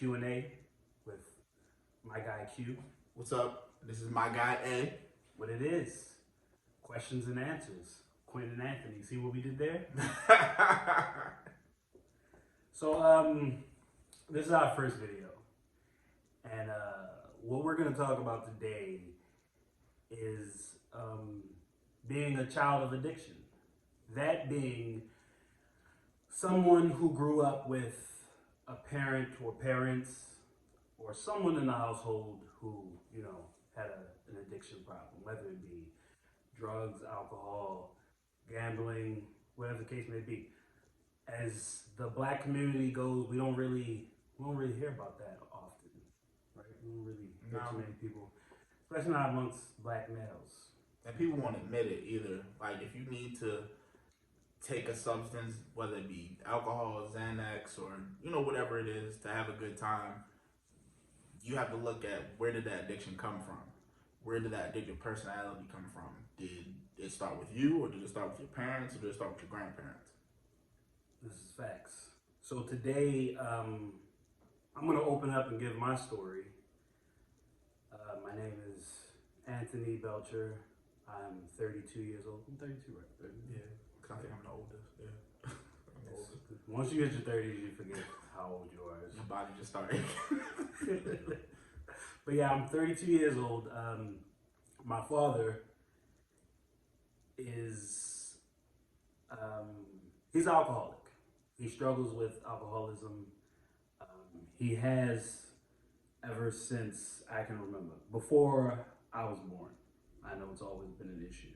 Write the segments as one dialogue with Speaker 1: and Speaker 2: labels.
Speaker 1: Q&A with my guy Q.
Speaker 2: What's up? This is my guy A.
Speaker 1: What it is, questions and answers. Quentin and Anthony, see what we did there? So, this is our first video. And what we're going to talk about today is being a child of addiction. That being someone who grew up with a parent or parents or someone in the household who, had an addiction problem, whether it be drugs, alcohol, gambling, whatever the case may be. As the black community goes, we don't really hear about that often, right? We don't really hear too many people, especially not amongst black males.
Speaker 2: And people won't admit it either. Like, if you need to take a substance, whether it be alcohol, Xanax, or whatever it is, to have a good time, you have to look at where did that addiction come from? Where did that addictive personality come from? Did it start with you, or did it start with your parents, or did it start with your grandparents?
Speaker 1: This is facts. So today, I'm going to open up and give my story. My name is Anthony Belcher. I'm 32 years old. I'm 32, right? 30?
Speaker 2: Yeah, because I think I'm the oldest. Yeah. I'm the oldest.
Speaker 1: Once you hit your 30s, you forget how old you are.
Speaker 2: Your body just started.
Speaker 1: But yeah, I'm 32 years old. My father is, he's alcoholic. He struggles with alcoholism. He has ever since I can remember. Before I was born, I know it's always been an issue.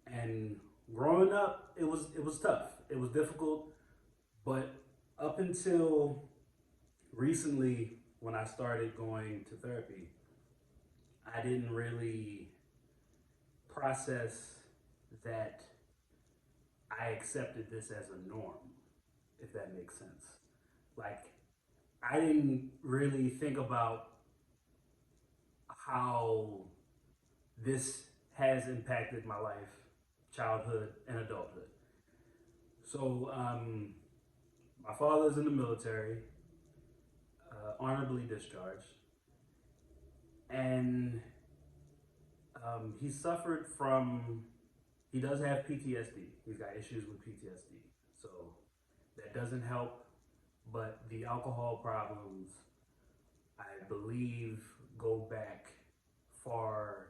Speaker 1: And growing up, it was tough. It was difficult, but up until recently, when I started going to therapy, I didn't really process that I accepted this as a norm, if that makes sense. Like, I didn't really think about how this has impacted my life, childhood, and adulthood. So, my father's in the military, honorably discharged, and he suffered from, he does have PTSD. He's got issues with PTSD. So that doesn't help, but the alcohol problems, I believe, go back far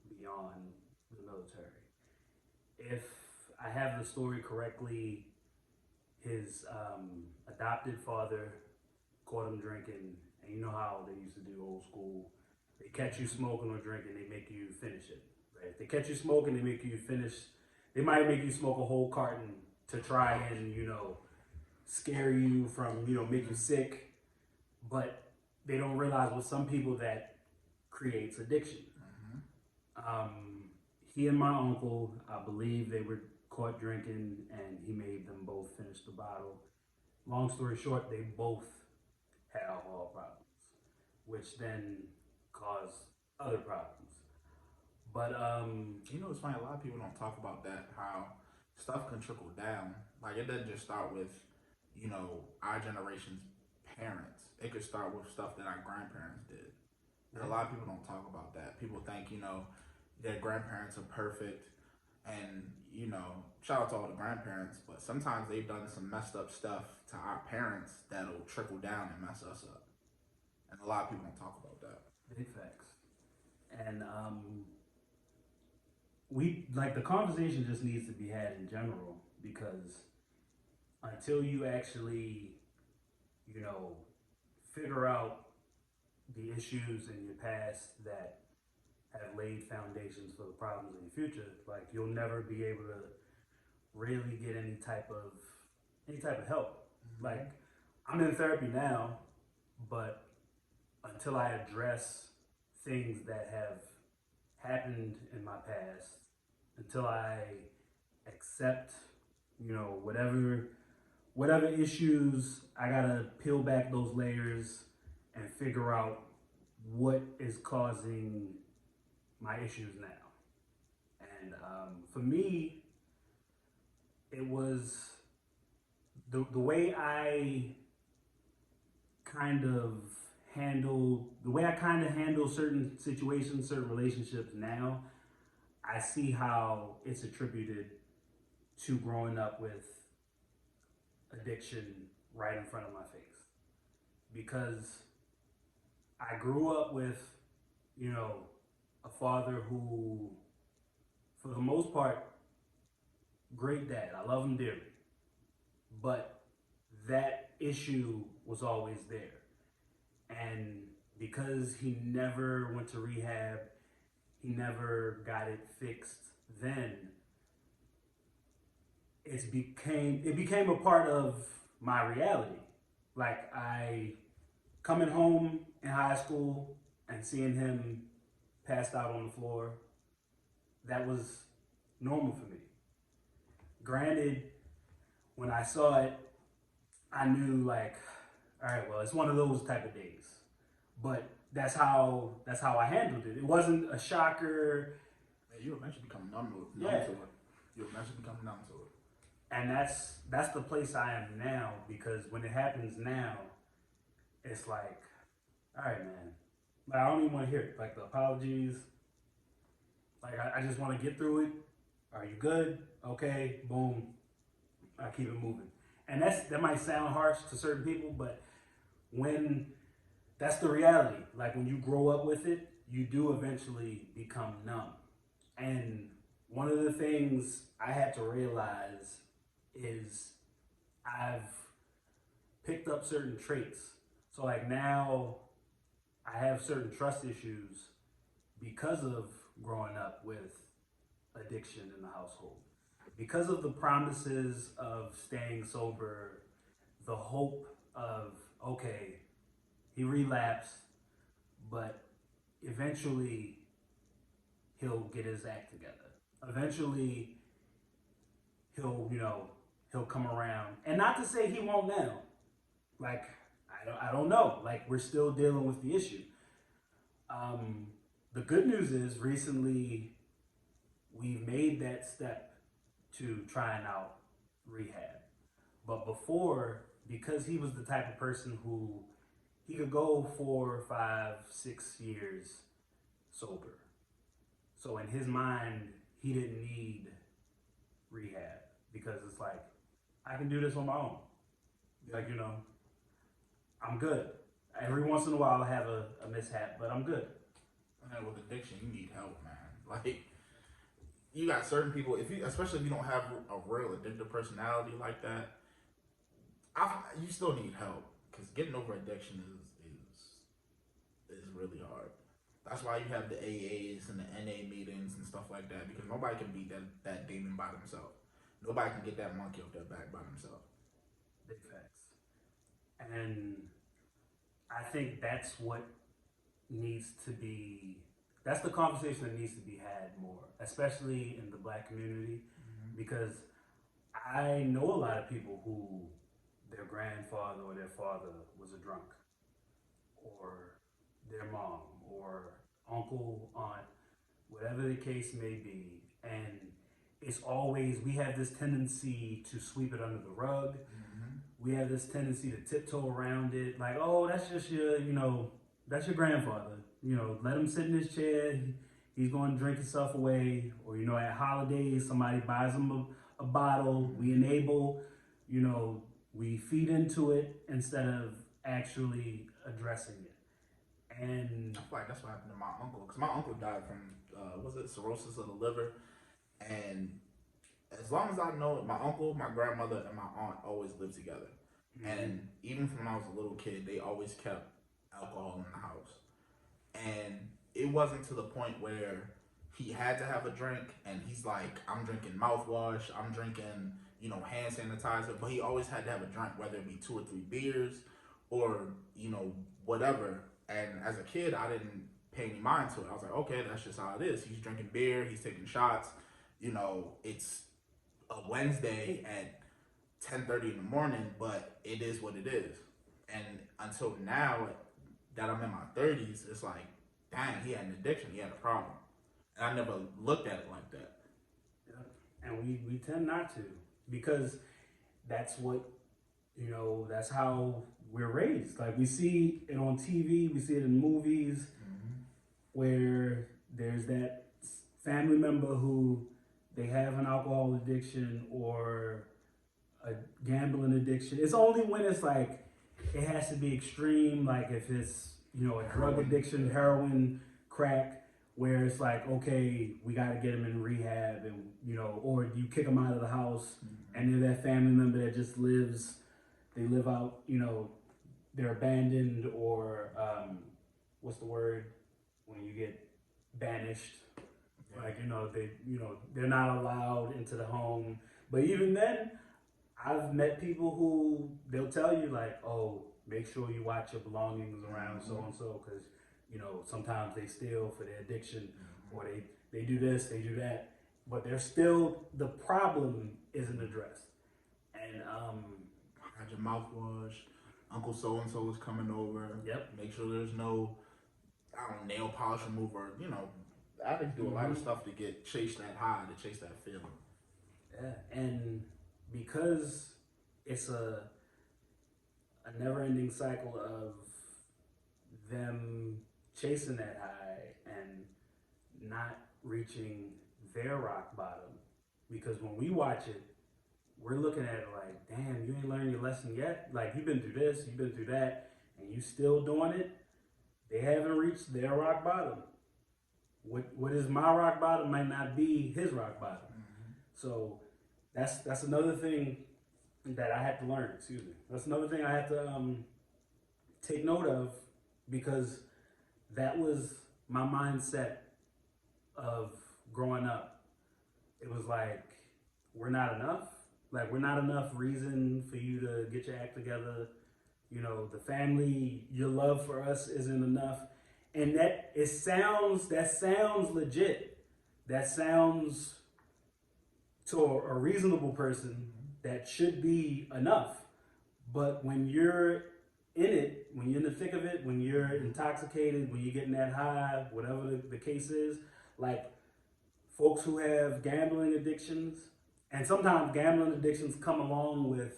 Speaker 1: beyond the military. If I have the story correctly, his adopted father caught him drinking, and you know how they used to do old school. They catch you smoking or drinking, they make you finish it. Right? If they catch you smoking, they make you finish. They might make you smoke a whole carton to try and scare you from make you sick, but they don't realize with some people that creates addiction. He and my uncle, I believe they were caught drinking, and he made them both finish the bottle. Long story short, they both had alcohol problems, which then caused other problems. But
Speaker 2: It's funny, a lot of people don't talk about that, how stuff can trickle down. Like, it doesn't just start with, our generation's parents. It could start with stuff that our grandparents did. And a lot of people don't talk about that. People think, their grandparents are perfect, and, shout out to all the grandparents, but sometimes they've done some messed up stuff to our parents that'll trickle down and mess us up. And a lot of people don't talk about that.
Speaker 1: Big facts. And the conversation just needs to be had in general, because until you actually, figure out the issues in your past that have laid foundations for the problems in your future, like, you'll never be able to really get any type of help. Like, I'm in therapy now, but until I address things that have happened in my past, until I accept, whatever issues, I gotta peel back those layers and figure out what is causing my issues now. And for me, it was the way I kind of handle certain situations, certain relationships now, I see how it's attributed to growing up with addiction right in front of my face. Because I grew up with, a father who, for the most part, great dad. I love him dearly. But that issue was always there. And because he never went to rehab, he never got it fixed then, it became a part of my reality. Like I coming home in high school and seeing him passed out on the floor, that was normal for me. Granted, when I saw it, I knew like, all right, well, it's one of those type of days. But that's how I handled it. It wasn't a shocker.
Speaker 2: Yeah, you eventually become numb to
Speaker 1: Yeah.
Speaker 2: it. You eventually become numb to it.
Speaker 1: And that's the place I am now, because when it happens now, it's like, all right, man. Like, I don't even want to hear it. Like the apologies. Like I just want to get through it. Are you good? Okay, boom. I keep it moving. And that might sound harsh to certain people, but when that's the reality. Like when you grow up with it, you do eventually become numb. And one of the things I had to realize is I've picked up certain traits. So like now I have certain trust issues because of growing up with addiction in the household. Because of the promises of staying sober, the hope of, okay, he relapsed, but eventually he'll get his act together. Eventually he'll come around. And not to say he won't now. Like, I don't know. Like, we're still dealing with the issue. The good news is recently we've made that step to trying out rehab. But before, because he was the type of person who he could go 4, 5, 6 years sober. So in his mind, he didn't need rehab because it's like, I can do this on my own. Like, I'm good. Every once in a while I have a mishap, but I'm good.
Speaker 2: And with addiction, you need help, man. Like, you got certain people, especially if you don't have a real addictive personality like that, you still need help, because getting over addiction is really hard. That's why you have the AAs and the NA meetings and stuff like that, because nobody can beat that demon by themselves. Nobody can get that monkey off their back by themselves.
Speaker 1: Big facts. And I think that's the conversation that needs to be had more, especially in the Black community, because I know a lot of people who their grandfather or their father was a drunk, or their mom, or uncle, aunt, whatever the case may be. And it's always, we have this tendency to sweep it under the rug. We have this tendency to tiptoe around it. Like, oh, that's just that's your grandfather. Let him sit in his chair. He's going to drink himself away. Or, at holidays, somebody buys him a bottle. We enable, we feed into it instead of actually addressing it. And
Speaker 2: I feel like that's what happened to my uncle, because my uncle died from cirrhosis of the liver. And as long as I know it, my uncle, my grandmother, and my aunt always lived together. And even from when I was a little kid, they always kept alcohol in the house. And it wasn't to the point where he had to have a drink and he's like, I'm drinking mouthwash, I'm drinking, hand sanitizer, but he always had to have a drink, whether it be 2 or 3 beers or, whatever. And as a kid, I didn't pay any mind to it. I was like, okay, that's just how it is. He's drinking beer, he's taking shots. It's a Wednesday at 10:30 in the morning, but it is what it is. And until now that I'm in my 30s, it's like, dang, he had an addiction, he had a problem. And I never looked at it like that.
Speaker 1: Yeah. And we tend not to, because that's what, that's how we're raised. Like we see it on TV, we see it in movies where there's that family member who they have an alcohol addiction or a gambling addiction. It's only when it's like it has to be extreme, like if it's, you know, a drug addiction, heroin, crack, where it's like, okay, we got to get them in rehab, and you know, or you kick them out of the house, and they're that family member that just lives, they live out, you know, they're abandoned, or what's the word when you get banished? Like, you know, they're not allowed into the home. But even then, I've met people who they'll tell you like, oh, make sure you watch your belongings around so and so, because you know sometimes they steal for their addiction, or they do this, they do that, but they're still, the problem isn't addressed. And
Speaker 2: Had your mouthwash. Uncle so and so is coming over.
Speaker 1: Yep.
Speaker 2: Make sure there's no, I don't know, nail polish remover. You know, addicts do a lot of stuff to chase that high, to chase that feeling.
Speaker 1: Yeah, and because it's a never-ending cycle of them chasing that high and not reaching their rock bottom, because when we watch it, we're looking at it like, damn, you ain't learned your lesson yet. Like, you've been through this, you've been through that, and you still doing it. They haven't reached their rock bottom. What is my rock bottom might not be his rock bottom. So that's another thing that I had to learn. Excuse me. That's another thing I had to take note of, because that was my mindset of growing up. It was like, we're not enough. Like, we're not enough reason for you to get your act together. You know, the family, your love for us isn't enough. And that sounds legit. That sounds to a reasonable person, that should be enough. But when you're in it, when you're in the thick of it, when you're intoxicated, when you're getting that high, whatever the case is, like folks who have gambling addictions, and sometimes gambling addictions come along with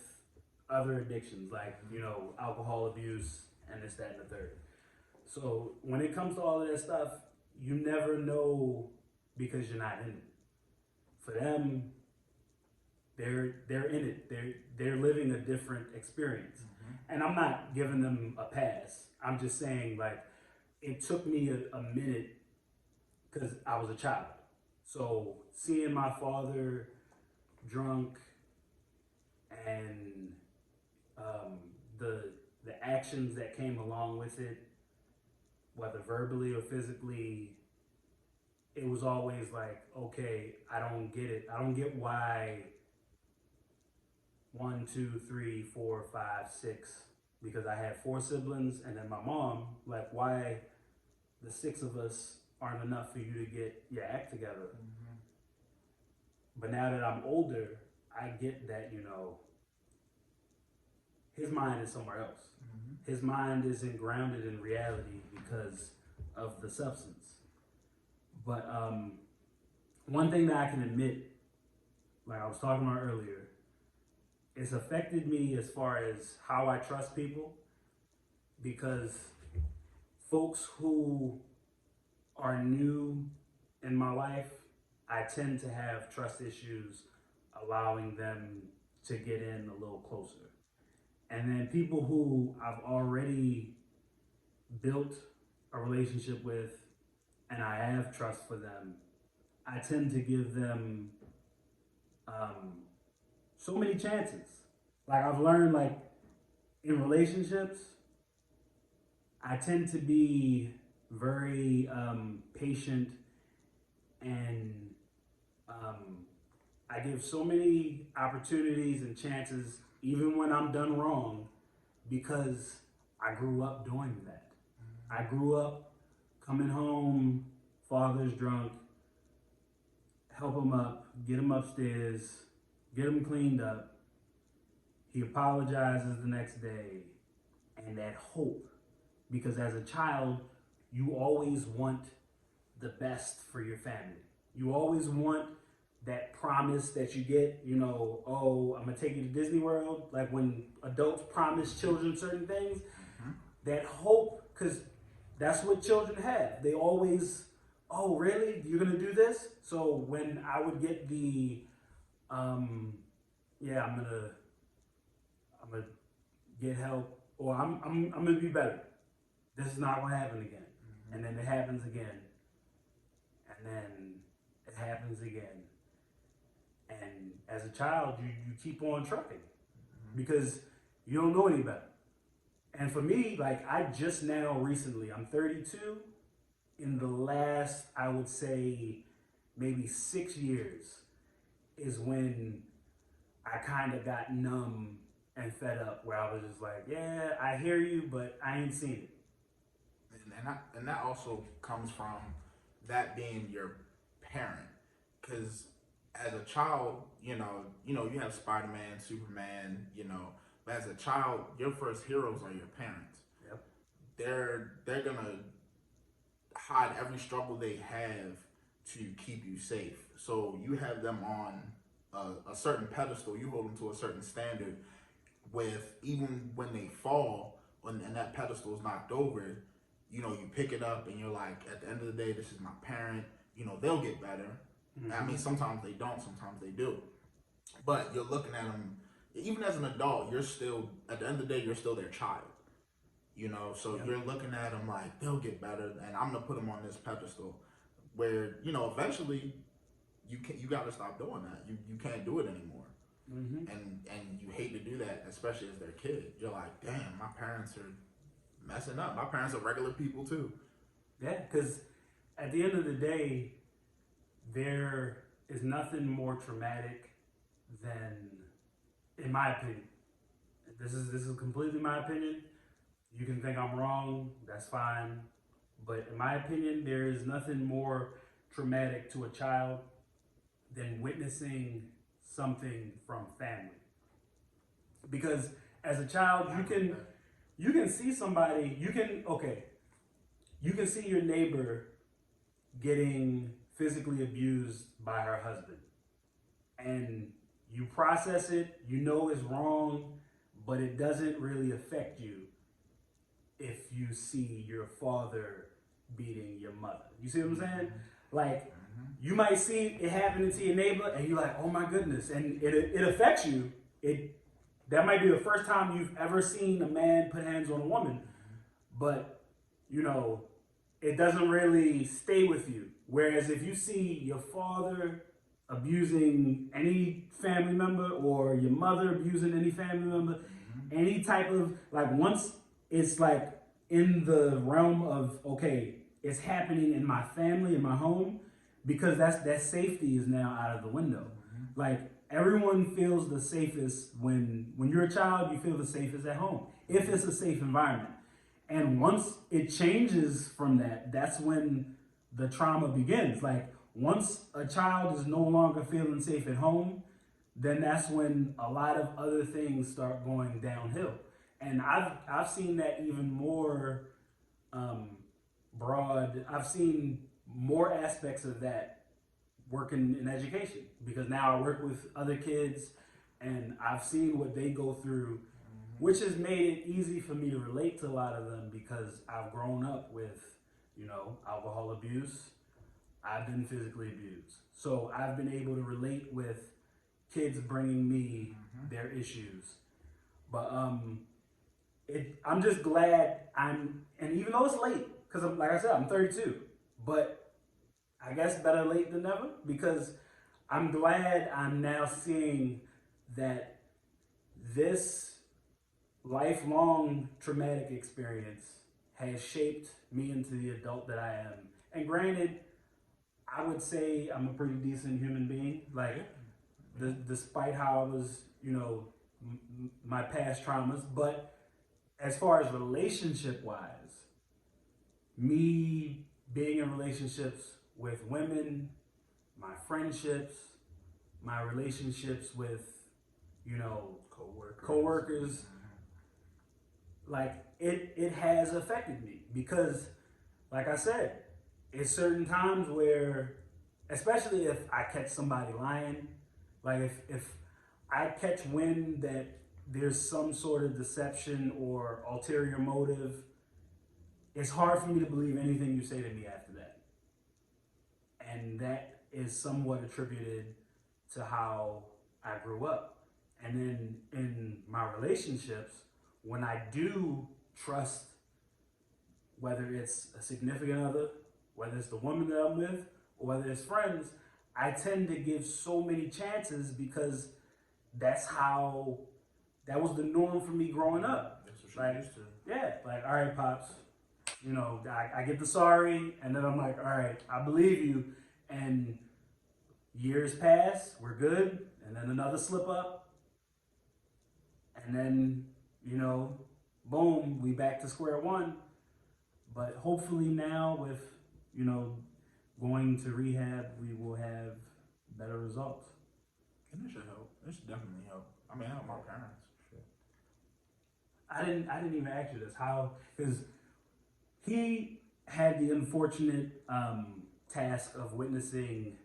Speaker 1: other addictions, like, you know, alcohol abuse and this, that, and the third. So when it comes to all of that stuff, you never know, because you're not in it. For them, they're in it. They're living a different experience. And I'm not giving them a pass. I'm just saying, like, it took me a minute, because I was a child. So seeing my father drunk, and the actions that came along with it, whether verbally or physically, it was always like, okay, I don't get it. I don't get why 1, 2, 3, 4, 5, 6, because I had 4 siblings and then my mom, like, why the 6 of us aren't enough for you to get your act together. But now that I'm older, I get that, you know, his mind is somewhere else. His mind isn't grounded in reality because of the substance. But one thing that I can admit, like I was talking about earlier, it's affected me as far as how I trust people, because folks who are new in my life, I tend to have trust issues allowing them to get in a little closer. And then people who I've already built a relationship with and I have trust for them, I tend to give them so many chances. Like, I've learned, like, in relationships, I tend to be very patient, and I give so many opportunities and chances, even when I'm done wrong, because I grew up doing that. I grew up coming home, father's drunk, help him up, get him upstairs, get him cleaned up. He apologizes the next day, and that hope, because as a child, you always want the best for your family. You always want that promise that you get, you know, oh, I'm gonna take you to Disney World, like when adults promise children certain things, that hope, because that's what children have. They always, oh, really? You're gonna do this? So when I would get the, yeah, I'm gonna get help, or I'm gonna be better. This is not gonna happen again, and then it happens again, and then it happens again. And as a child, you keep on trucking because you don't know any better. And for me, like I just now recently, I'm 32. In the last, I would say, maybe 6 years, is when I kind of got numb and fed up, where I was just like, yeah, I hear you, but I ain't seen it.
Speaker 2: And that also comes from that being your parent, because as a child, you have Spider-Man, Superman, but as a child, your first heroes are your parents.
Speaker 1: Yep.
Speaker 2: They're gonna hide every struggle they have to keep you safe. So you have them on a certain pedestal. You hold them to a certain standard. With even when they fall, and that pedestal is knocked over, you pick it up and you're like, at the end of the day, this is my parent. They'll get better. I mean, sometimes they don't, sometimes they do. But you're looking at them, even as an adult, you're still, at the end of the day, you're still their child. So you're looking at them like, they'll get better, and I'm going to put them on this pedestal where, eventually you got to stop doing that. You can't do it anymore. And you hate to do that, especially as their kid. You're like, damn, my parents are messing up. My parents are regular people too.
Speaker 1: Yeah, because at the end of the day, there is nothing more traumatic than, in my opinion, this is completely my opinion. You can think I'm wrong, that's fine. But in my opinion, there is nothing more traumatic to a child than witnessing something from family. Because as a child, you can see somebody, you can see your neighbor getting physically abused by her husband. And you process it, you know it's wrong, but it doesn't really affect you if you see your father beating your mother. You see what I'm saying? Like, you might see it happening to your neighbor and you're like, oh my goodness, and it affects you. That might be the first time you've ever seen a man put hands on a woman, but it doesn't really stay with you. Whereas if you see your father abusing any family member, or your mother abusing any family member, any type of, like, once it's like in the realm of, okay, it's happening in my family, in my home, because that safety is now out of the window. Like, everyone feels the safest when you're a child, you feel the safest at home, if it's a safe environment. And once it changes from that, that's when the trauma begins. Like, once a child is no longer feeling safe at home, then that's when a lot of other things start going downhill. And I've seen that even more broad. I've seen more aspects of that working in education, because now I work with other kids and I've seen what they go through, which has made it easy for me to relate to a lot of them, because I've grown up with, alcohol abuse. I've been physically abused. So I've been able to relate with kids bringing me their issues. But I'm just glad and even though it's late, because like I said, I'm 32, but I guess better late than never, because I'm glad I'm now seeing that this lifelong traumatic experience has shaped me into the adult that I am. And granted, I would say I'm a pretty decent human being, like, despite how I was, my past traumas. But as far as relationship wise, me being in relationships with women, my friendships, my relationships with, co-workers, like, it has affected me, because, like I said, it's certain times where especially if I catch somebody lying. Like if I catch wind that there's some sort of deception or ulterior motive, it's hard for me to believe anything you say to me after that. And that is somewhat attributed to how I grew up. And then in my relationships, when I do trust, whether it's a significant other, whether it's the woman that I'm with, or whether it's friends, I tend to give so many chances because that's how, that was the norm for me growing up.
Speaker 2: That's what you're
Speaker 1: Like,
Speaker 2: used to.
Speaker 1: yeah, like, all right, pops, you know, I get the sorry, and then I'm like, all right, I believe you. And years pass, we're good, and then another slip up, and then, you know, boom, we back to square one. But hopefully now with, you know, going to rehab, we will have better results.
Speaker 2: And it should help. It should definitely help. I mean, I help my parents. Shit.
Speaker 1: I didn't even ask you this. How, because he had the unfortunate task of witnessing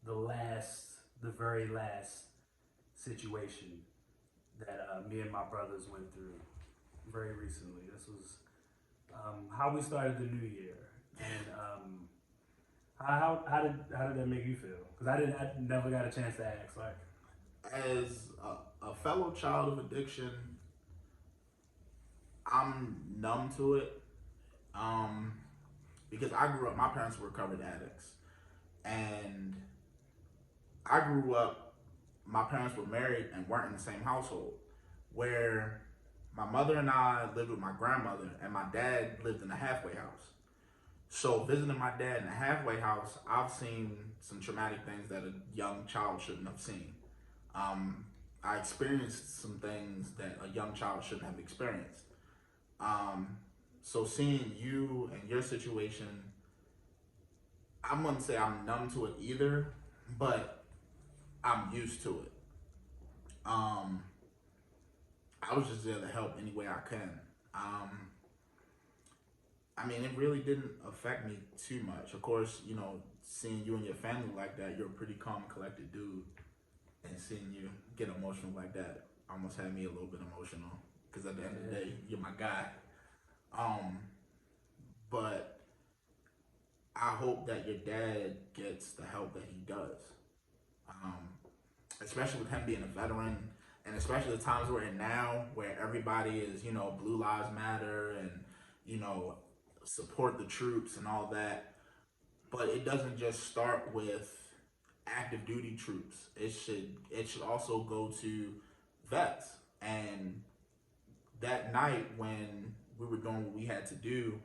Speaker 1: the very last situation that me and my brothers went through very recently. This was how we started the new year, and how did that make you feel? Because I never got a chance to ask. Like,
Speaker 2: As a fellow child of addiction, I'm numb to it. Because I grew up, my parents were recovered addicts, and I grew up, my parents were married and weren't in the same household, where my mother and I lived with my grandmother, and my dad lived in a halfway house. So visiting my dad in a halfway house, I've seen some traumatic things that a young child shouldn't have seen. I experienced some things that a young child shouldn't have experienced. So seeing you and your situation, I wouldn't say I'm numb to it either, but I'm used to it. I was just there to help any way I can. I mean, it really didn't affect me too much. Of course, you know, seeing you and your family like that, you're a pretty calm, collected dude, and seeing you get emotional like that almost had me a little bit emotional. Because at the end of the day, you're my guy. But I hope that your dad gets the help that he does. Especially with him being a veteran, and especially the times we're in now where everybody is, you know, Blue Lives Matter and, you know, support the troops and all that. But it doesn't just start with active duty troops. It should also go to vets. And that night when we were doing what we had to do,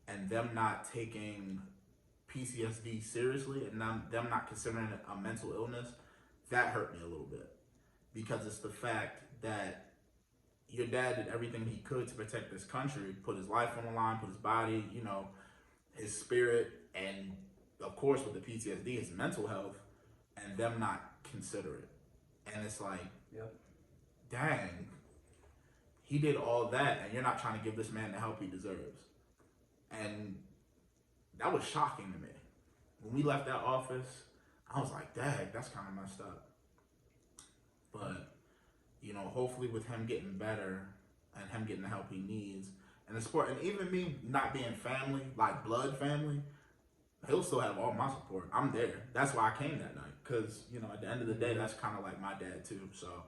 Speaker 2: and them not taking PTSD seriously, and them not considering it a mental illness, that hurt me a little bit. Because it's the fact that your dad did everything he could to protect this country, put his life on the line, put his body, you know, his spirit, and of course with the PTSD, his mental health, and them not consider it. And it's like,
Speaker 1: yep.
Speaker 2: Dang, he did all that, and you're not trying to give this man the help he deserves. And that was shocking to me. When we left that office, I was like, dang, that's kind of messed up. But, you know, hopefully with him getting better and him getting the help he needs, and the support, and even me not being family, like blood family, he'll still have all my support. I'm there. That's why I came that night. Because, you know, at the end of the day, that's kind of like my dad too. So,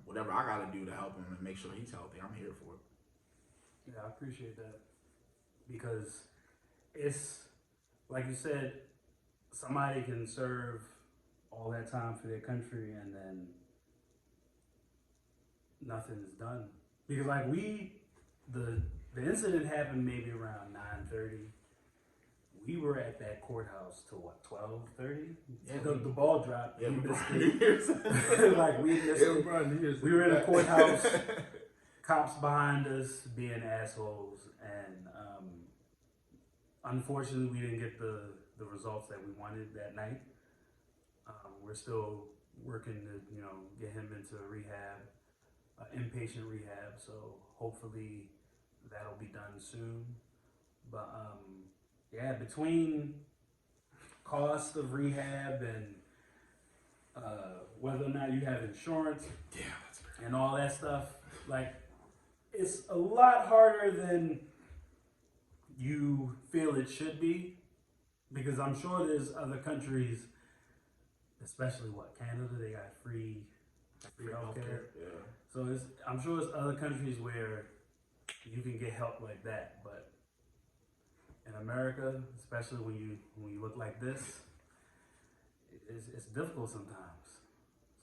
Speaker 2: whatever I got to do to help him and make sure he's healthy, I'm here for it.
Speaker 1: Yeah, I appreciate that. Because it's, like you said, somebody can serve all that time for their country and then nothing's done. Because like the incident happened maybe around 9:30. We were at that courthouse till what, 12:30?
Speaker 2: Yeah,
Speaker 1: the ball dropped.
Speaker 2: Yeah,
Speaker 1: we
Speaker 2: we
Speaker 1: missed
Speaker 2: brought
Speaker 1: it.
Speaker 2: years.
Speaker 1: Like we missed it. We were in the courthouse. Cops behind us being assholes, and unfortunately, we didn't get the results that we wanted that night. We're still working to, you know, get him into rehab, inpatient rehab. So hopefully that'll be done soon. But yeah, between cost of rehab and whether or not you have insurance
Speaker 2: Yeah, that's great.
Speaker 1: and all that stuff. Like, it's a lot harder than you feel it should be, because I'm sure there's other countries, especially Canada, they got free healthcare.
Speaker 2: Yeah.
Speaker 1: So I'm sure there's other countries where you can get help like that, but in America, especially when you look like this, it's difficult sometimes.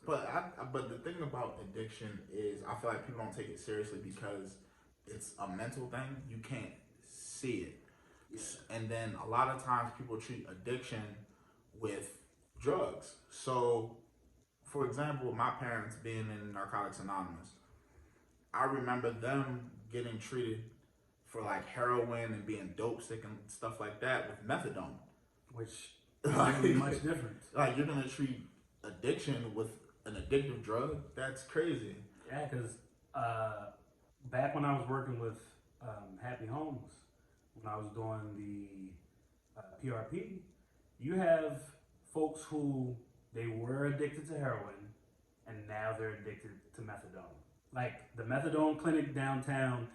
Speaker 2: But the thing about addiction is, I feel like people don't take it seriously because it's a mental thing. You can't see it, and then a lot of times people treat addiction with drugs. So, for example, my parents being in Narcotics Anonymous, I remember them getting treated for like heroin and being dope sick and stuff like that with methadone.
Speaker 1: Which is gonna be much different.
Speaker 2: Like, you're gonna treat addiction with an addictive drug? That's crazy.
Speaker 1: Yeah, because back when I was working with Happy Homes, when I was doing the PRP, you have folks who they were addicted to heroin and now they're addicted to methadone. Like the methadone clinic downtown,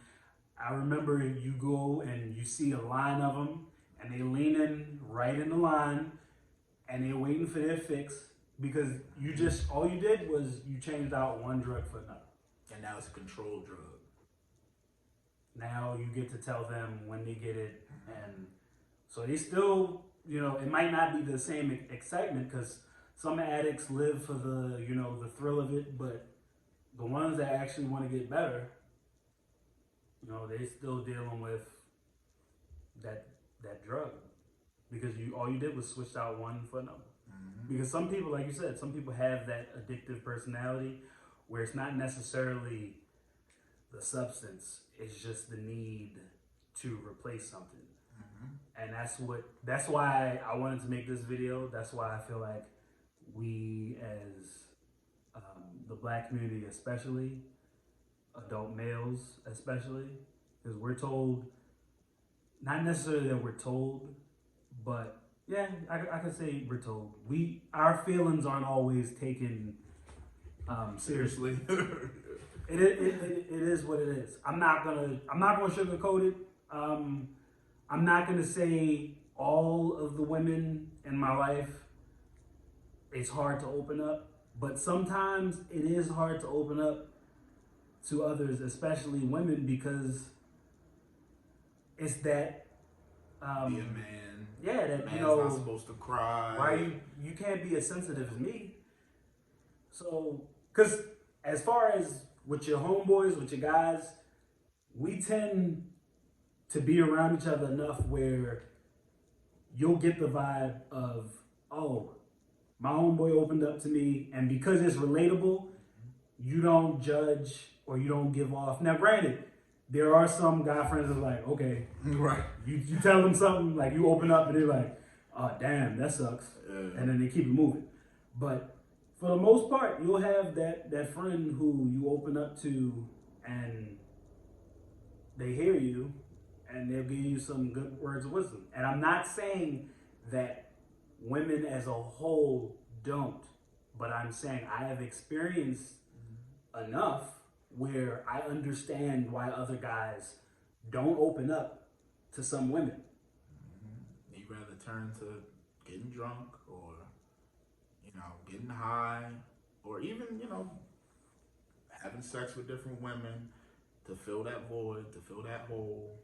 Speaker 1: I remember you go and you see a line of them and they lean in right in the line and they're waiting for their fix because all you did was you changed out one drug for another.
Speaker 2: And now it's a controlled drug.
Speaker 1: Now you get to tell them when they get it, and so they still, it might not be the same excitement because some addicts live for the thrill of it, but the ones that actually want to get better, they still dealing with that drug because all you did was switch out one for another. Because some people, like you said, some people have that addictive personality where it's not necessarily the substance, it's just the need to replace something. And that's why I wanted to make this video. That's why I feel like we as the Black community, especially adult males especially, because we're told, not necessarily that we're told, but yeah, I could say we're told. Our feelings aren't always taken seriously. It is what it is. I'm not gonna sugarcoat it. I'm not gonna say all of the women in my life it's hard to open up, but sometimes it is hard to open up to others, especially women, because it's that
Speaker 2: Be a man.
Speaker 1: Yeah, that
Speaker 2: Man's not supposed to cry.
Speaker 1: Why you can't be as sensitive as me. So, because as far as with your homeboys, with your guys, we tend to be around each other enough where you'll get the vibe of, oh, my homeboy opened up to me, and because it's relatable, you don't judge or you don't give off. Now, granted, there are some guy friends that are like, okay,
Speaker 2: right.
Speaker 1: You tell them something, like you open up and they're like, oh, damn, that sucks. And then they keep it moving. But for the most part, you'll have that friend who you open up to and they hear you and they'll give you some good words of wisdom. And I'm not saying that women as a whole don't, but I'm saying I have experienced enough where I understand why other guys don't open up to some women.
Speaker 2: You'd rather turn to getting drunk or, getting high or even, having sex with different women to fill that void, to fill that hole.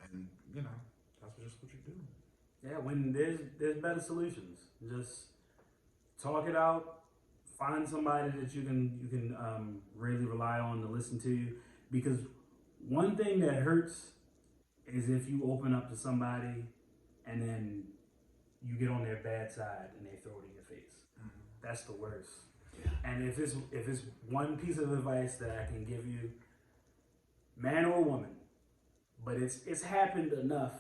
Speaker 2: And, that's just what you do.
Speaker 1: Yeah, when there's better solutions. Just talk it out. Find somebody that you can really rely on to listen to you. Because one thing that hurts is if you open up to somebody and then you get on their bad side and they throw it in your face. That's the worst.
Speaker 2: Yeah.
Speaker 1: And if it's one piece of advice that I can give you, man or woman, but it's happened enough.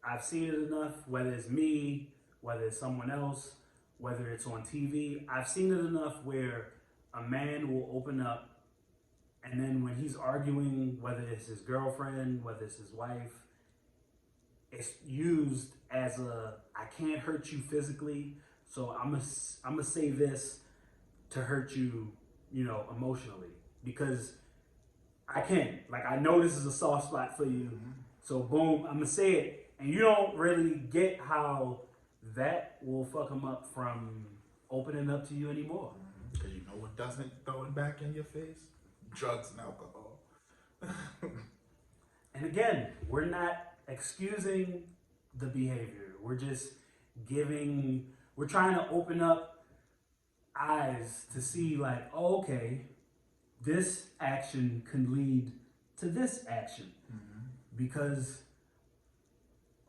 Speaker 1: I've seen it enough, whether it's me, whether it's someone else, whether it's on TV. I've seen it enough where a man will open up and then when he's arguing, whether it's his girlfriend, whether it's his wife, it's used as a I can't hurt you physically, so I'm gonna say this to hurt you, you know, emotionally because I can. Like I know this is a soft spot for you, so boom, I'm gonna say it, and you don't really get how that will fuck them up from opening up to you anymore.
Speaker 2: Because you know what doesn't throw it back in your face? Drugs and alcohol.
Speaker 1: And again, we're not excusing the behavior. We're just we're trying to open up eyes to see, like, oh, okay, this action can lead to this action. Because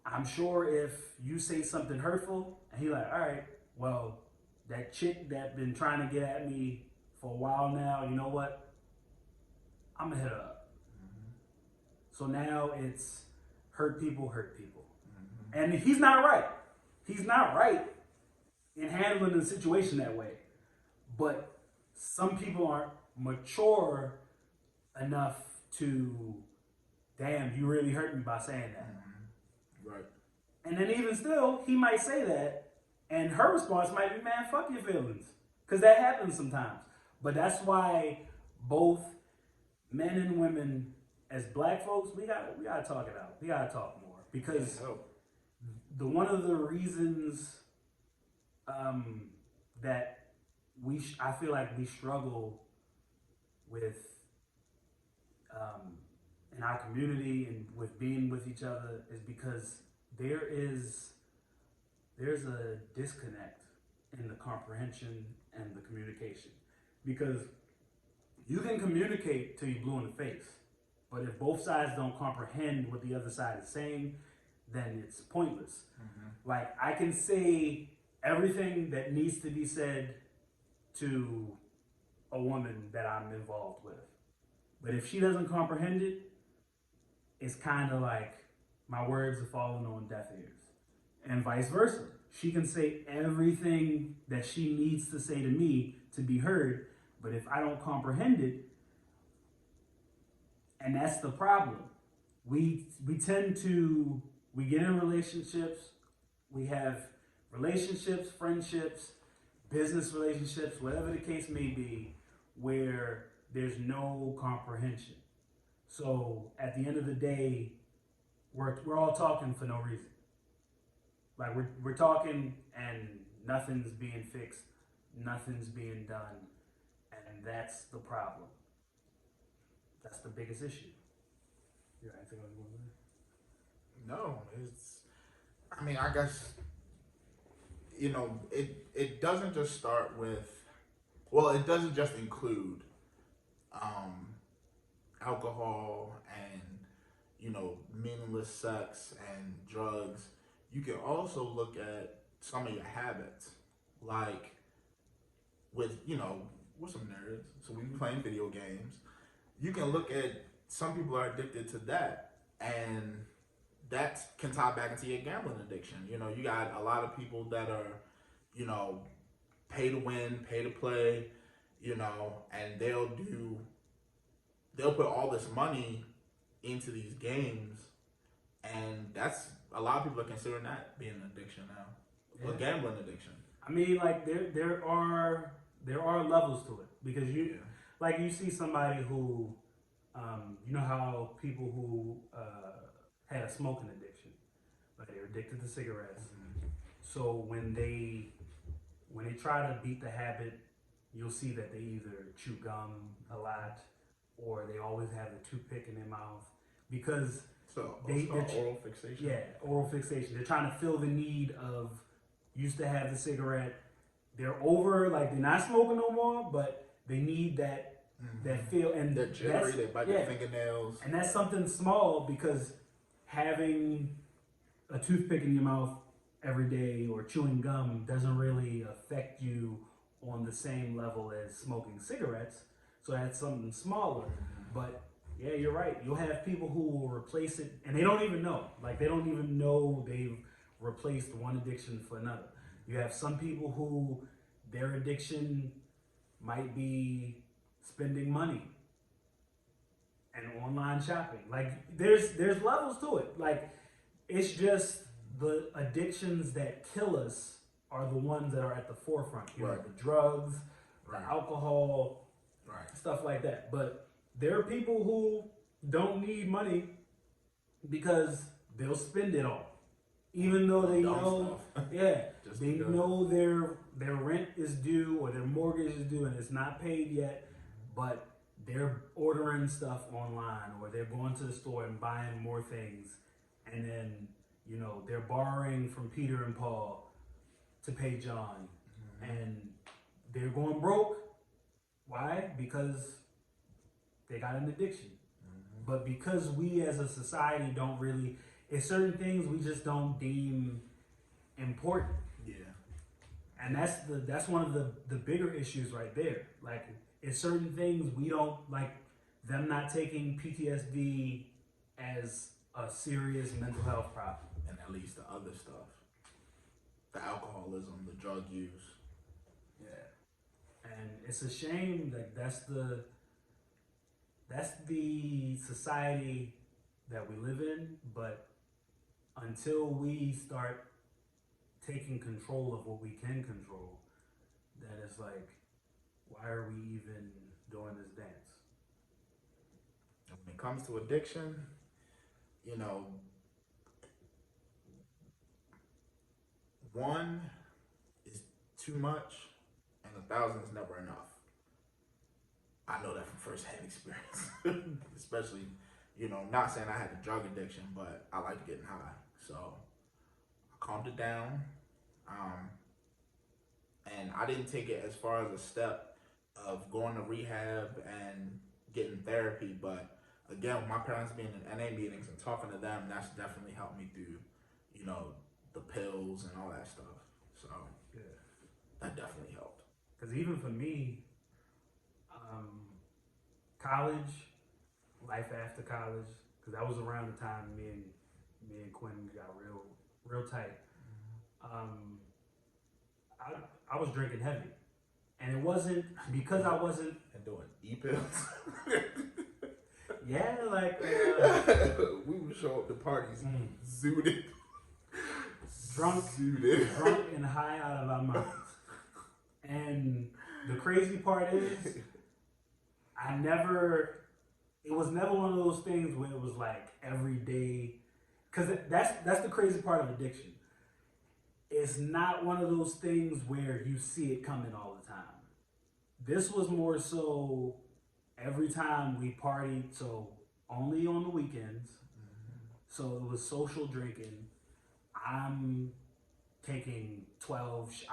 Speaker 1: I'm sure if you say something hurtful and he like, all right, well, that chick that been trying to get at me for a while now, you know what? I'm gonna hit her up. So now it's hurt people. And he's not right. He's not right in handling the situation that way. But some people aren't mature enough to, damn, you really hurt me by saying that.
Speaker 2: Right.
Speaker 1: And then even still, he might say that, and her response might be, man, fuck your feelings. Because that happens sometimes. But that's why both men and women, as black folks, we gotta talk it out. We gotta talk more. Because one of the reasons that I feel like we struggle with in our community and with being with each other is because there's a disconnect in the comprehension and the communication. Because you can communicate till you're blue in the face, but if both sides don't comprehend what the other side is saying, then it's pointless. Like, I can say everything that needs to be said to a woman that I'm involved with, but if she doesn't comprehend it, it's kind of like my words are falling on deaf ears. And vice versa. She can say everything that she needs to say to me to be heard, but if I don't comprehend it, and that's the problem. We get in relationships, we have relationships, friendships, business relationships, whatever the case may be, where there's no comprehension. So at the end of the day, we're all talking for no reason. Like we're talking and nothing's being fixed, nothing's being done, and that's the problem. That's the biggest issue. Yeah, I think I was going there.
Speaker 2: No, I mean, I guess, it doesn't just start with, well, it doesn't just include alcohol and, meaningless sex and drugs. You can also look at some of your habits, like with, we're some nerds, so we be playing video games. You can look at some people are addicted to that, and that can tie back into your gambling addiction. You got a lot of people that are, pay to win, pay to play, and they'll put all this money into these games, and that's a lot of people are considering that being an addiction now, a gambling addiction.
Speaker 1: I mean, like there are levels to it because you see somebody who, you know how people who had a smoking addiction, like they're addicted to cigarettes. So when they try to beat the habit, you'll see that they either chew gum a lot or they always have the toothpick in their mouth because
Speaker 2: oral fixation.
Speaker 1: Yeah, oral fixation. They're trying to fill the need of used to have the cigarette. They're over, like they're not smoking no more, but they need that feel, and
Speaker 2: they're jittery. They bite their fingernails,
Speaker 1: and that's something small because having a toothpick in your mouth every day or chewing gum doesn't really affect you on the same level as smoking cigarettes. So that's something smaller. But yeah, you're right. You'll have people who will replace it and they don't even know. Like they don't even know they've replaced one addiction for another. You have some people who their addiction might be spending money and online shopping. Like there's levels to it. Like It's just the addictions that kill us are the ones that are at the forefront. You know,
Speaker 2: Right.
Speaker 1: the drugs, the
Speaker 2: Right.
Speaker 1: alcohol,
Speaker 2: Right.
Speaker 1: stuff like that. But there are people who don't need money because they'll spend it all, even though they
Speaker 2: Dumb
Speaker 1: know,
Speaker 2: stuff.
Speaker 1: yeah,
Speaker 2: Just
Speaker 1: they
Speaker 2: because.
Speaker 1: know their rent is due or their mortgage is due and it's not paid yet, but they're ordering stuff online or they're going to the store and buying more things, and then they're borrowing from Peter and Paul to pay John, and they're going broke. Why? Because they got an addiction. But because we as a society don't really, it's certain things we just don't deem important.
Speaker 2: Yeah.
Speaker 1: And that's one of the bigger issues right there. Like, it's certain things we don't like, them not taking PTSD as a serious mental health problem.
Speaker 2: And that leads to other stuff. The alcoholism, the drug use.
Speaker 1: Yeah. And it's a shame that that's the society that we live in, but until we start taking control of what we can control, then it's like, why are we even doing this dance?
Speaker 2: When it comes to addiction, one is too much and 1,000 is never enough. I know that from firsthand experience. Especially, not saying I had a drug addiction, but I liked getting high. So I calmed it down. And I didn't take it as far as a step of going to rehab and getting therapy. But again, with my parents being in NA meetings and talking to them, that's definitely helped me through, the pills and all that stuff. So
Speaker 1: Yeah.
Speaker 2: that definitely helped.
Speaker 1: Because even for me, college, life after college, because that was around the time me and Quinn got real tight. I was drinking heavy, and it wasn't because I wasn't.
Speaker 2: And doing e-pills.
Speaker 1: Yeah, like
Speaker 2: We would show up to parties zooted.
Speaker 1: drunk and high out of our minds. And the crazy part is, it was never one of those things where it was like every day, because that's the crazy part of addiction. It's not one of those things where you see it coming all the time. This was more so every time we partied, so only on the weekends. So it was social drinking. I'm taking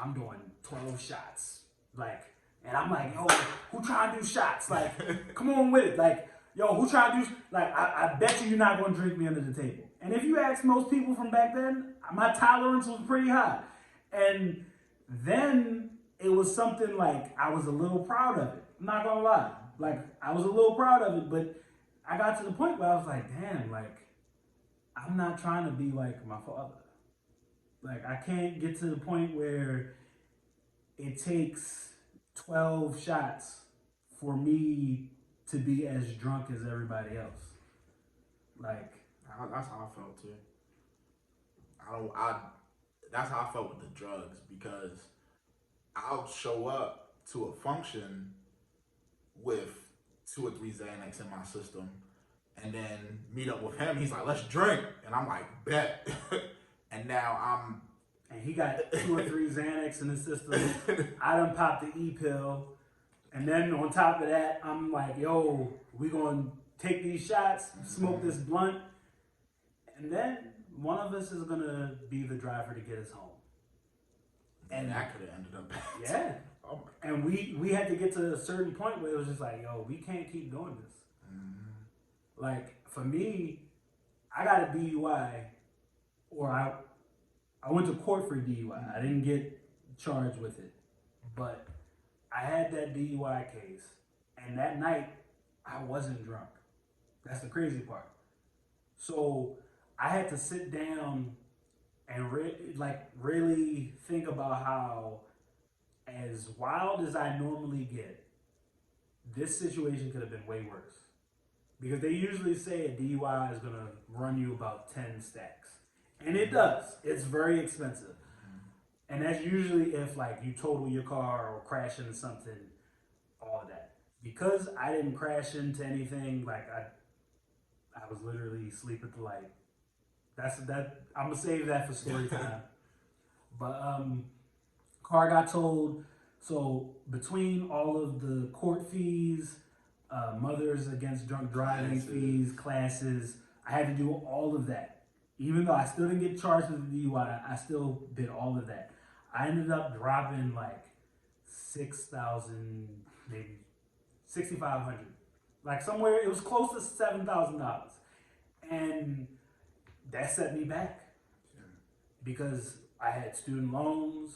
Speaker 1: I'm doing 12 shots. Like, and I'm like, yo, who trying to do shots? Like, come on with it. Like, yo, who trying to do, like, I bet you're not going to drink me under the table. And if you ask most people from back then, my tolerance was pretty high. And then it was something like, I was a little proud of it. I'm not going to lie. Like, I was a little proud of it, but I got to the point where I was like, damn, like, I'm not trying to be like my father. Like, I can't get to the point where it takes 12 shots for me to be as drunk as everybody else. Like,
Speaker 2: That's how I felt too. That's how I felt with the drugs, because I'll show up to a function with 2 or 3 Xanax in my system, and then meet up with him. He's like, let's drink. And I'm like, bet. And now
Speaker 1: and he got 2 or 3 Xanax in his system. I done popped the E-pill. And then on top of that, I'm like, yo, we gonna take these shots, smoke this blunt. And then one of us is gonna be the driver to get us home.
Speaker 2: and that could have ended up bad.
Speaker 1: Yeah.
Speaker 2: Oh my God.
Speaker 1: And we had to get to a certain point where it was just like, yo, we can't keep doing this. Like, for me, I got a DUI, or I went to court for DUI. I didn't get charged with it, but I had that DUI case, and that night I wasn't drunk. That's the crazy part. So I had to sit down and really think about how, as wild as I normally get, this situation could have been way worse. Because they usually say a DUI is gonna run you about 10 stacks. And it does. It's very expensive. And that's usually if like you total your car or crash into something, all of that. Because I didn't crash into anything, like I was literally asleep at the light. That I'm gonna save that for story time. But car got towed. So between all of the court fees, mothers against drunk driving fees, classes, I had to do all of that. Even though I still didn't get charged with the DUI, I still did all of that. I ended up dropping like 6,000, maybe 6,500, like somewhere it was close to $7,000, and that set me back because I had student loans.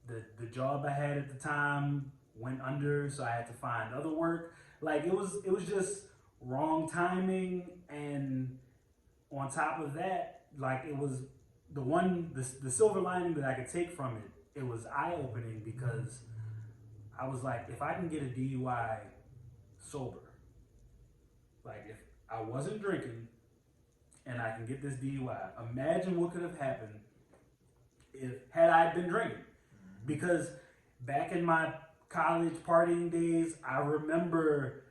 Speaker 1: The job I had at the time went under, so I had to find other work. Like it was just wrong timing, and on top of that, like it was the silver lining that I could take from it. It was eye opening because I was like, if I can get a DUI sober, like if I wasn't drinking and I can get this DUI, imagine what could have happened if had I been drinking. Because back in my college partying days, I remember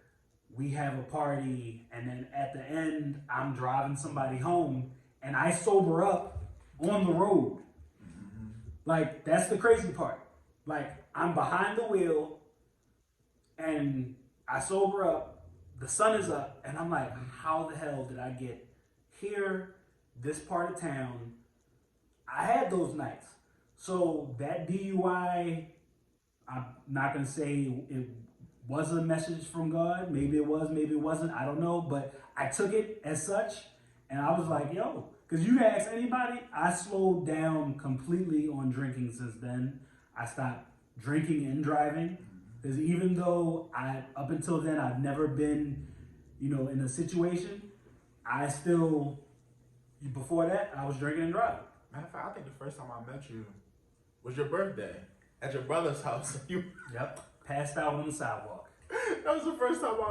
Speaker 1: we have a party and then at the end I'm driving somebody home and I sober up on the road. Like that's the crazy part. Like I'm behind the wheel and I sober up, the sun is up, and I'm like, how the hell did I get here, this part of town? I had those nights. So that DUI, I'm not gonna say it was a message from God. Maybe it was, maybe it wasn't, I don't know. But I took it as such, and I was like, yo, because you ask anybody, I slowed down completely on drinking since then. I stopped drinking and driving. Because even though up until then, I've never been, in a situation, I still, before that, I was drinking and driving.
Speaker 2: Matter of fact, I think the first time I met you was your birthday at your brother's house.
Speaker 1: Yep, passed out on the sidewalk.
Speaker 2: That was the first time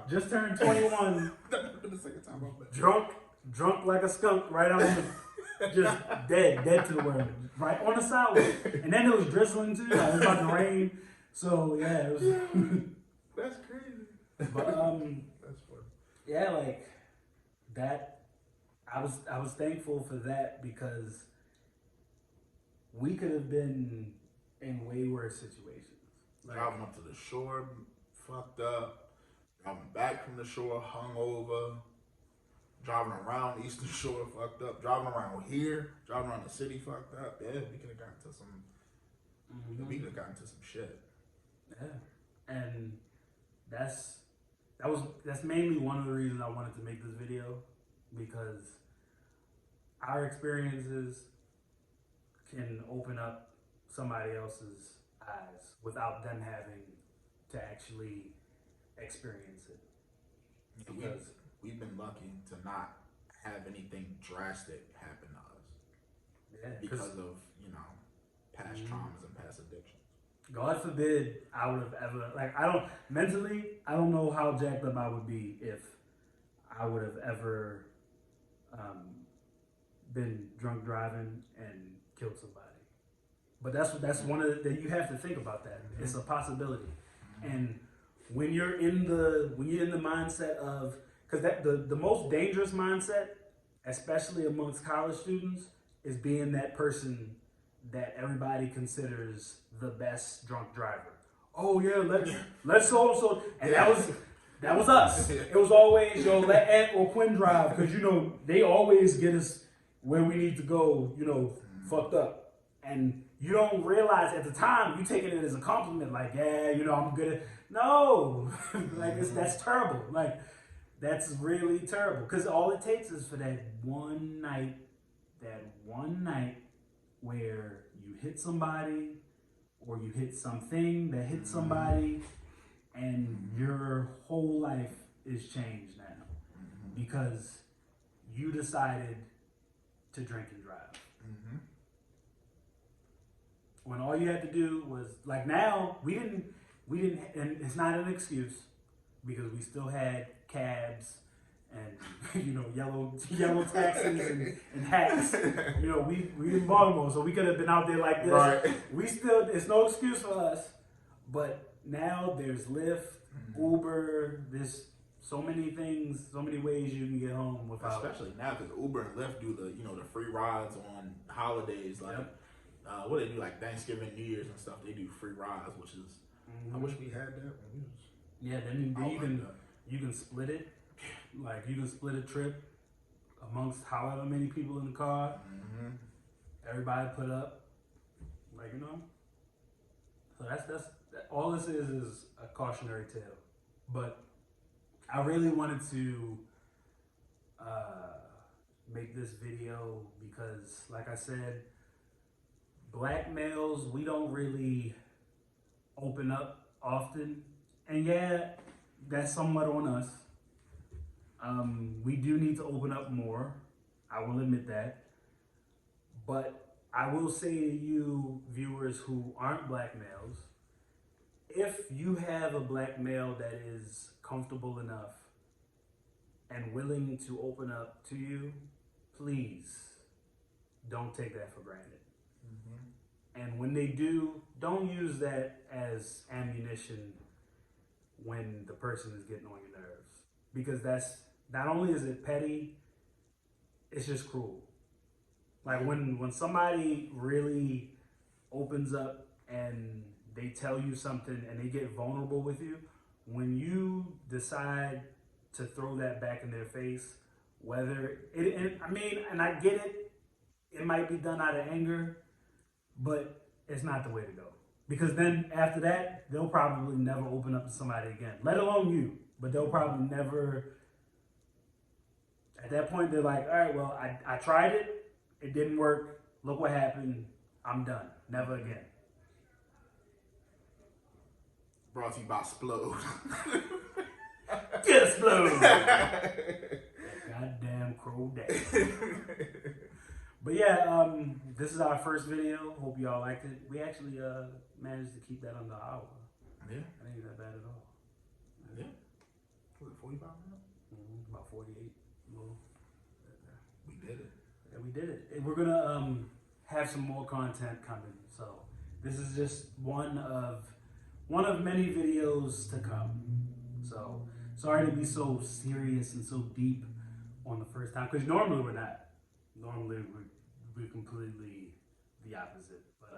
Speaker 1: just turned 21.
Speaker 2: The second time I met you.
Speaker 1: Drunk like a skunk, right on the, just dead to the world, right on the sidewalk. And then it was drizzling too. Like, it was about to rain. So yeah, it was.
Speaker 2: That's crazy.
Speaker 1: But
Speaker 2: that's funny.
Speaker 1: Yeah, like that. I was thankful for that because we could have been in way worse situations.
Speaker 2: Like I went to the shore, fucked up. Driving back from the shore, hungover. Driving around Eastern Shore, fucked up. Driving around here, driving around the city, fucked up. Yeah, we could have gotten to some. We could have gotten to some shit.
Speaker 1: Yeah, and that's mainly one of the reasons I wanted to make this video, because our experiences can open up somebody else's eyes without them having to actually experience it.
Speaker 2: Yeah, we've been lucky to not have anything drastic happen to us.
Speaker 1: Yeah,
Speaker 2: because of, past traumas and past addictions.
Speaker 1: God forbid I would have ever, I don't know how jacked up I would be if I would have ever been drunk driving and killed somebody. But that's one of that you have to think about that. It's a possibility. And when you're in the mindset of, because the most dangerous mindset, especially amongst college students, is being that person that everybody considers the best drunk driver. Oh yeah, let's so and that was us. It was always let Ant or Quinn drive, because they always get us where we need to go, fucked up. And you don't realize at the time you taking it as a compliment, like, yeah, I'm good at. No, that's terrible. Like, that's really terrible, because all it takes is for that one night where you hit somebody or you hit something that hit somebody, and your whole life is changed now because you decided to drink and drive. When all you had to do was, like, now we didn't, and it's not an excuse, because we still had cabs and yellow taxis and hats. We in Baltimore, so we could have been out there like this.
Speaker 2: Right.
Speaker 1: We still, it's no excuse for us. But now there's Lyft, Uber. There's so many things, so many ways you can get home without.
Speaker 2: Especially now, because Uber and Lyft do the free rides on holidays, like what they do, like Thanksgiving, New Year's, and stuff. They do free rides, which is I wish we had that when we was.
Speaker 1: Yeah, then you can split it. Like you can split a trip amongst however many people in the car. Everybody put up, So that's all this is a cautionary tale. But I really wanted to make this video because, like I said, black males, we don't really open up often. And yeah, that's somewhat on us. We do need to open up more. I will admit that. But I will say to you viewers who aren't black males, if you have a black male that is comfortable enough and willing to open up to you, please don't take that for granted. And when they do, don't use that as ammunition when the person is getting on your nerves. Because that's, not only is it petty, it's just cruel. Like when somebody really opens up and they tell you something and they get vulnerable with you, when you decide to throw that back in their face, whether and I get it might be done out of anger, but it's not the way to go. Because then after that, they'll probably never open up to somebody again, let alone you. But they'll probably never, at that point, they're like, all right, well, I tried it. It didn't work. Look what happened. I'm done. Never again.
Speaker 2: Brought to you by Splode.
Speaker 1: Get a Splode. Goddamn crow dad. But yeah, this is our first video. Hope y'all liked it. We actually managed to keep that under an hour.
Speaker 2: Yeah.
Speaker 1: That ain't that bad at all.
Speaker 2: Yeah. Was it 45 minutes?
Speaker 1: About 48. Well,
Speaker 2: we did it.
Speaker 1: Yeah, we did it. And we're gonna have some more content coming. So this is just one of many videos to come. So sorry to be so serious and so deep on the first time, because normally we're not. Normally we're completely the opposite. But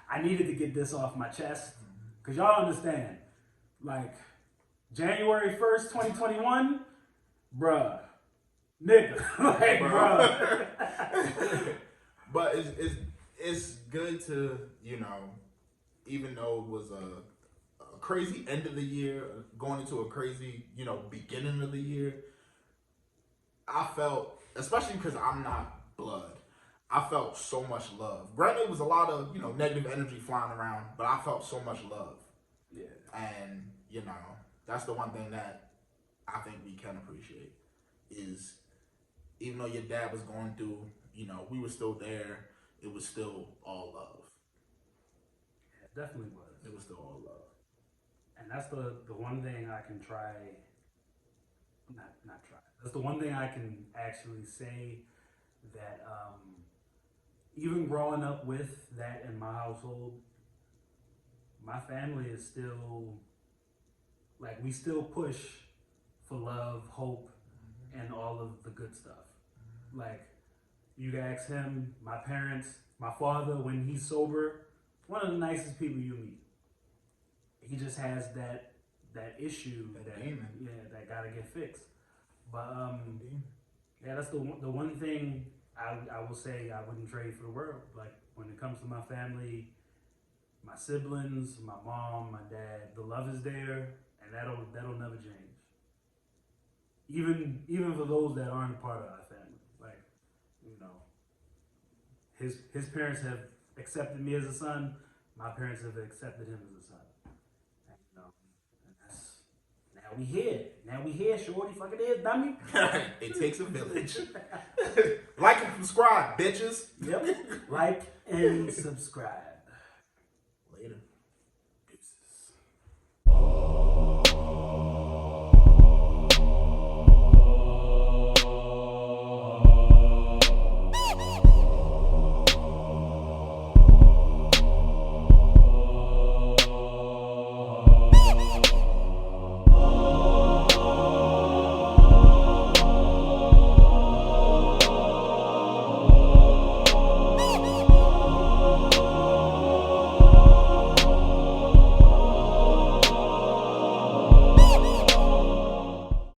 Speaker 1: I needed to get this off my chest, because y'all understand, like January 1st, 2021, bruh, nigga, like bruh.
Speaker 2: But it's good to, even though it was a crazy end of the year, going into a crazy, beginning of the year, I felt, especially because I'm not blood, I felt so much love. Granted, it was a lot of, negative energy flying around, but I felt so much love.
Speaker 1: Yeah.
Speaker 2: And, that's the one thing that I think we can appreciate is, even though your dad was going through, we were still there. It was still all love.
Speaker 1: It definitely was.
Speaker 2: It was still all love.
Speaker 1: And that's the one thing I can try, not try. That's the one thing I can actually say that even growing up with that in my household, my family is still, like, we still push for love, hope, and all of the good stuff. Like, you can ask him, my parents, my father, when he's sober, one of the nicest people you meet. He just has that issue that gotta get fixed. But yeah, that's the one thing I will say I wouldn't trade for the world. Like, when it comes to my family, my siblings, my mom, my dad, the love is there, and that'll never change. Even for those that aren't a part of our family, like, his parents have accepted me as a son. My parents have accepted him as a son. And, and that's, now we here, shorty. Fuck it is, dummy.
Speaker 2: It takes a village. Like and subscribe, bitches.
Speaker 1: Yep. Like and subscribe.